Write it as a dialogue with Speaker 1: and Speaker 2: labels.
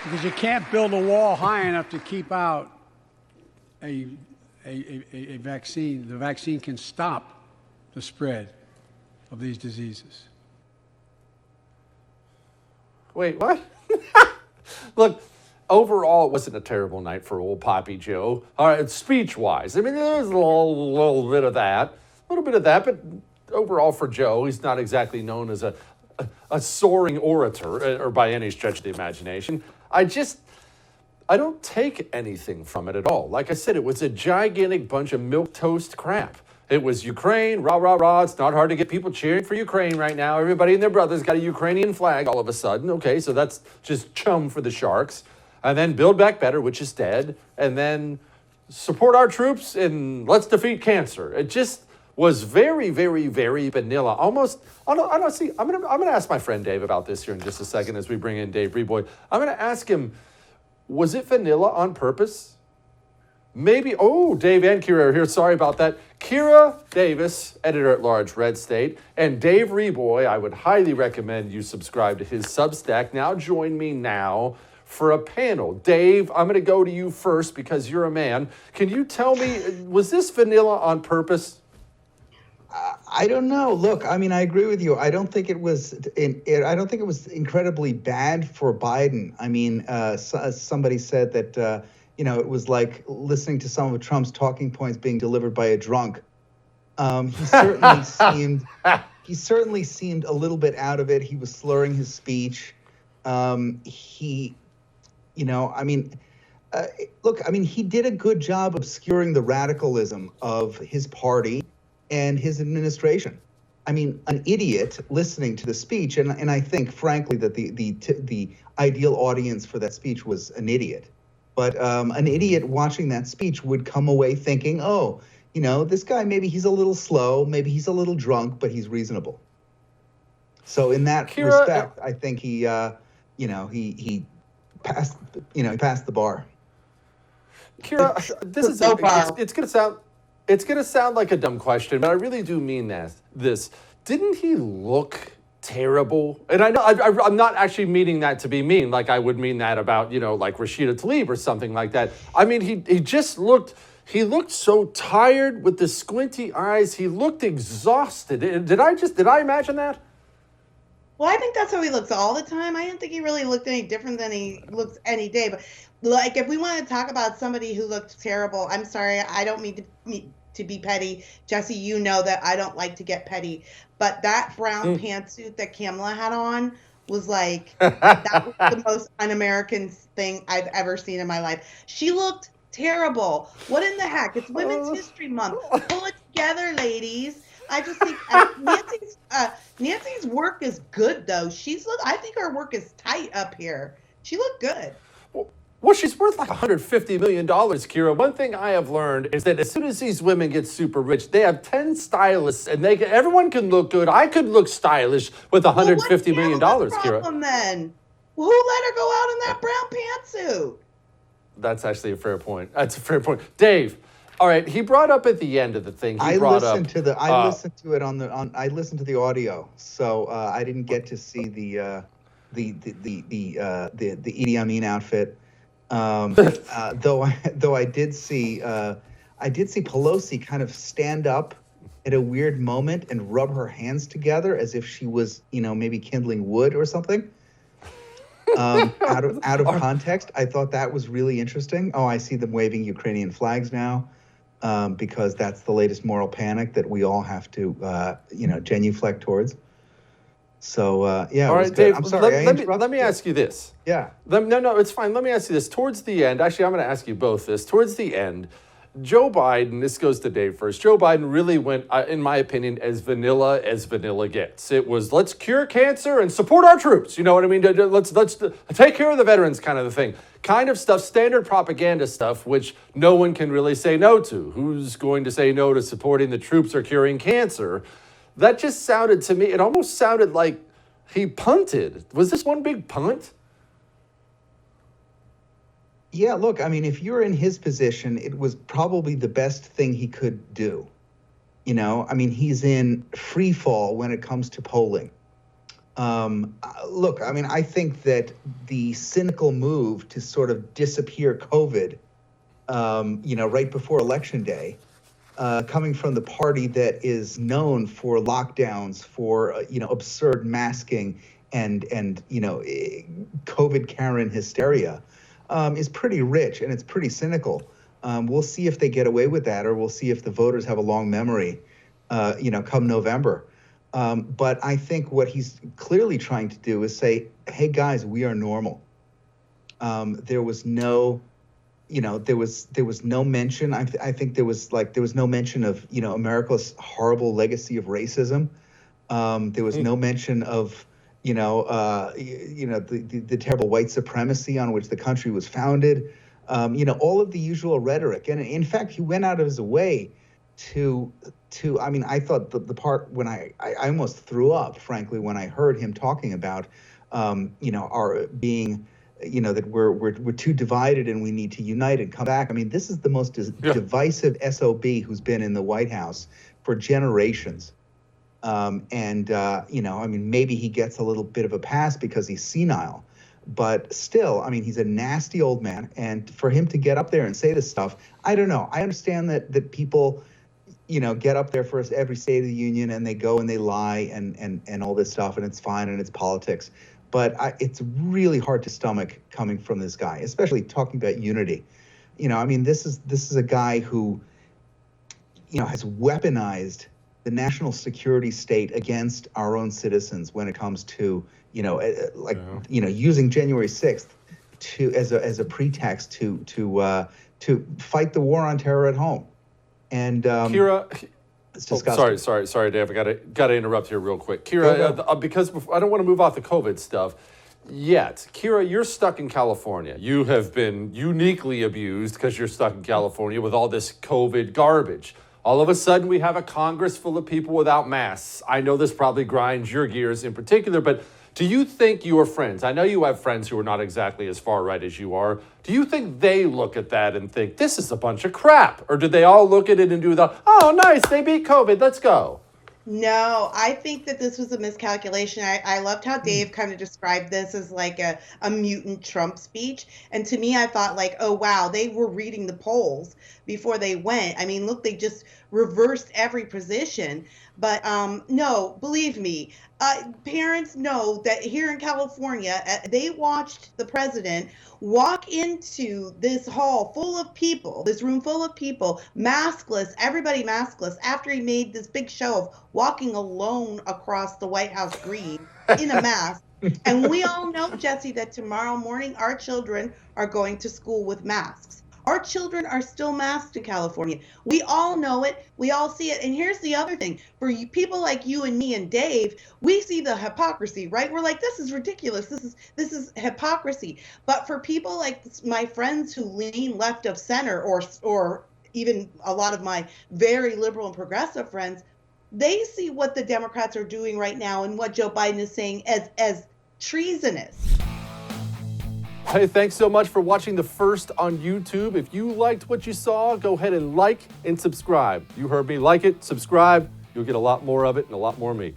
Speaker 1: Because you can't build a wall high enough to keep out a vaccine. The vaccine can stop the spread of these diseases.
Speaker 2: Wait, what? Look, overall, it wasn't a terrible night for old Poppy Joe. All right, speech-wise, I mean, there was a little bit of that, but overall for Joe, he's not exactly known as a soaring orator, or by any stretch of the imagination. I don't take anything from it at all. Like I said, it was a gigantic bunch of milquetoast crap. It was Ukraine, rah, rah, rah. It's not hard to get people cheering for Ukraine right now. Everybody and their brother's got a Ukrainian flag all of a sudden. Okay, so that's just chum for the Sharks. And then Build Back Better, which is dead. And then support our troops and let's defeat cancer. It just was very, very, very vanilla. Almost, I don't see. I'm gonna ask my friend Dave about this here in just a second as we bring in Dave Reaboi. I'm gonna ask him, was it vanilla on purpose? Maybe. Oh, Dave and Kira are here. Sorry about that. Kieran Davis, editor-at-large, RedState, and Dave Reaboi. I would highly recommend you subscribe to his Substack. Now join me now for a panel. Dave, I'm going to go to you first because you're a man. Can you tell me, was this vanilla on purpose?
Speaker 3: I don't know. Look, I mean, I agree with you. I don't think it was. I don't think it was incredibly bad for Biden. I mean, somebody said that it was like listening to some of Trump's talking points being delivered by a drunk. He certainly seemed a little bit out of it. He was slurring his speech. He did a good job obscuring the radicalism of his party and his administration. I mean, an idiot listening to the speech, and I think, frankly, that the ideal audience for that speech was an idiot. But an idiot watching that speech would come away thinking, oh, this guy, maybe he's a little slow, maybe he's a little drunk, but he's reasonable. So in that respect, I think he passed, he passed the bar.
Speaker 2: Kira, this is it's gonna sound like a dumb question, but I really do mean this. Didn't he look terrible? And I know I'm not actually meaning that to be mean, like I would mean that about, like Rashida Tlaib or something like that. I mean, he looked so tired with the squinty eyes. He looked exhausted. Did I imagine that?
Speaker 4: Well, I think that's how he looks all the time. I didn't think he really looked any different than he looks any day. But like, if we want to talk about somebody who looked terrible, I'm sorry, I don't mean to be petty. Jesse, you know that I don't like to get petty. But that brown pantsuit that Kamala had on was like, that was the most un-American thing I've ever seen in my life. She looked terrible. What in the heck? It's Women's History Month. Pull it together, ladies. I just think Nancy's work is good, though. I think her work is tight up here. She looked good.
Speaker 2: Well, she's worth like $150 million, Kira. One thing I have learned is that as soon as these women get super rich, they have 10 stylists, and everyone can look good. I could look stylish with $150 million, Kira.
Speaker 4: Then? Well, who let her go out in that brown pantsuit?
Speaker 2: That's actually a fair point. That's a fair point. Dave, all right, he brought up at the end of the thing, I listened to the
Speaker 3: audio, so I didn't get to see the Idi Amin outfit. Though I did see Pelosi kind of stand up at a weird moment and rub her hands together as if she was, maybe kindling wood or something. Out of context, I thought that was really interesting. Oh, I see them waving Ukrainian flags now, because that's the latest moral panic that we all have to, genuflect towards. So, all right,
Speaker 2: Dave, I'm sorry. Let me ask you this.
Speaker 3: Yeah.
Speaker 2: No, it's fine. Let me ask you this. Towards the end, actually, I'm going to ask you both this. Towards the end, Joe Biden, this goes to Dave first. Joe Biden really went, in my opinion, as vanilla gets. It was, let's cure cancer and support our troops. You know what I mean? Let's take care of the veterans kind of the thing. Kind of stuff, standard propaganda stuff, which no one can really say no to. Who's going to say no to supporting the troops or curing cancer? That just sounded to me, it almost sounded like he punted. Was this one big punt?
Speaker 3: Yeah, look, I mean, if you're in his position, it was probably the best thing he could do. I mean, he's in free fall when it comes to polling. Look, I mean, I think that the cynical move to sort of disappear COVID, right before Election Day, coming from the party that is known for lockdowns, for absurd masking and COVID Karen hysteria, is pretty rich and it's pretty cynical. We'll see if they get away with that, or we'll see if the voters have a long memory, come November. But I think what he's clearly trying to do is say, "Hey guys, we are normal." There was no, there was no mention. I think there was no mention of America's horrible legacy of racism. There was no mention of the terrible white supremacy on which the country was founded. All of the usual rhetoric, and in fact, he went out of his way to I mean, I thought the part when I almost threw up, frankly, when I heard him talking about, our being, that we're too divided and we need to unite and come back. I mean, this is the most divisive SOB who's been in the White House for generations. I mean, maybe he gets a little bit of a pass because he's senile, but still, I mean, he's a nasty old man. And for him to get up there and say this stuff, I don't know. I understand that people, get up there for every State of the Union and they go and they lie and all this stuff, and it's fine and it's politics. But it's really hard to stomach coming from this guy, especially talking about unity. I mean, this is a guy who, has weaponized the national security state against our own citizens when it comes to, using January 6th as a pretext to fight the war on terror at home. And
Speaker 2: Kira,
Speaker 3: it's disgusting.
Speaker 2: Sorry, Dave. I got to interrupt here real quick. Kira, because I don't want to move off the COVID stuff yet. Kira, you're stuck in California. You have been uniquely abused because you're stuck in California with all this COVID garbage. All of a sudden, we have a Congress full of people without masks. I know this probably grinds your gears in particular, but do you think your friends, I know you have friends who are not exactly as far right as you are, do you think they look at that and think, this is a bunch of crap? Or do they all look at it and do the, oh, nice, they beat COVID, let's go?
Speaker 4: No, I think that this was a miscalculation. I loved how Dave kind of described this as like a mutant Trump speech. And to me, I thought like, oh, wow, they were reading the polls before they went. I mean, look, they just reversed every position. But no, believe me, parents know that here in California, they watched the president walk into this hall full of people, this room full of people, maskless, everybody maskless, after he made this big show of walking alone across the White House green in a mask. And we all know, Jesse, that tomorrow morning our children are going to school with masks. Our children are still masked in California. We all know it. We all see it. And here's the other thing. For you, people like you and me and Dave, we see the hypocrisy, right? We're like, this is ridiculous. This is hypocrisy. But for people like my friends who lean left of center, or even a lot of my very liberal and progressive friends, they see what the Democrats are doing right now and what Joe Biden is saying as treasonous.
Speaker 2: Hey, thanks so much for watching The First on YouTube. If you liked what you saw, go ahead and like and subscribe. You heard me. Like it, subscribe. You'll get a lot more of it and a lot more of me.